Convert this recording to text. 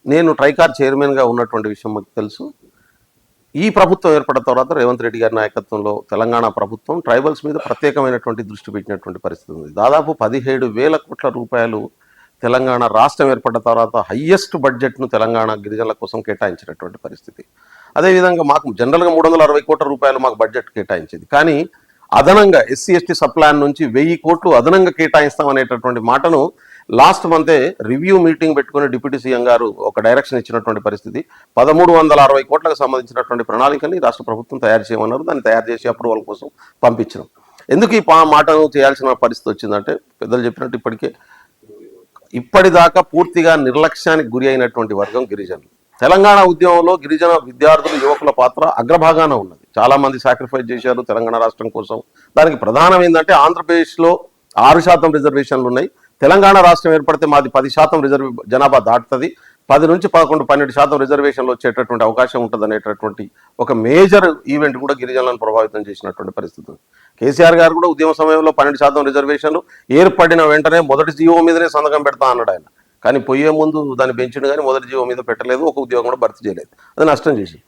నేను ట్రైకార్ చైర్మన్గా ఉన్నటువంటి విషయం మాకు తెలుసు. ఈ ప్రభుత్వం ఏర్పడిన తర్వాత రేవంత్ రెడ్డి గారి నాయకత్వంలో తెలంగాణ ప్రభుత్వం ట్రైబల్స్ మీద ప్రత్యేకమైనటువంటి దృష్టి పెట్టినటువంటి పరిస్థితి ఉంది. దాదాపు 17,000 కోట్ల రూపాయలు తెలంగాణ రాష్ట్రం ఏర్పడిన తర్వాత హయ్యెస్ట్ బడ్జెట్ను తెలంగాణ గిరిజనుల కోసం కేటాయించినటువంటి పరిస్థితి. అదేవిధంగా మాకు జనరల్గా 360 కోట్ల రూపాయలు మాకు బడ్జెట్ కేటాయించింది. కానీ అదనంగా ఎస్సీ ఎస్టీ సప్లాన్ నుంచి 1000 కోట్లు అదనంగా కేటాయిస్తామనేటటువంటి మాటను లాస్ట్ మంతే రివ్యూ మీటింగ్ పెట్టుకుని డిప్యూటీ సీఎం గారు ఒక డైరెక్షన్ ఇచ్చినటువంటి పరిస్థితి. 1360 కోట్లకు సంబంధించినటువంటి ప్రణాళికని రాష్ట్ర ప్రభుత్వం తయారు చేయమన్నారు. దాన్ని తయారు చేసి అప్రూవల్ కోసం పంపించినాం. ఎందుకు ఈ మాటను చేయాల్సిన పరిస్థితి వచ్చిందంటే పెద్దలు చెప్పినట్టు ఇప్పటిదాకా పూర్తిగా నిర్లక్ష్యానికి గురి అయినటువంటి వర్గం గిరిజనులు. తెలంగాణ ఉద్యమంలో గిరిజన విద్యార్థులు యువకుల పాత్ర అగ్రభాగాన ఉన్నది. చాలామంది సాక్రిఫైస్ చేశారు తెలంగాణ రాష్ట్రం కోసం. దానికి ప్రధానం ఏంటంటే ఆంధ్రప్రదేశ్లో 6% రిజర్వేషన్లు ఉన్నాయి. తెలంగాణ రాష్ట్రం ఏర్పడితే మాది 10% జనాభా దాటుతుంది. 10 నుంచి 11, 12% రిజర్వేషన్లు వచ్చేటటువంటి అవకాశం ఉంటుంది అనేటటువంటి ఒక మేజర్ ఈవెంట్ కూడా గిరిజనులను ప్రభావితం చేసినటువంటి పరిస్థితి. కేసీఆర్ గారు కూడా ఉద్యమ సమయంలో 12% రిజర్వేషన్లు ఏర్పడిన వెంటనే మొదటి జీవో మీదనే సంతకం పెడతా అన్నాడు ఆయన. కానీ పోయే ముందు దాన్ని పెంచిండు కానీ మొదటి జీవో మీద పెట్టలేదు. ఒక ఉద్యోగం కూడా భర్తీ చేయలేదు. అది నష్టం చేసి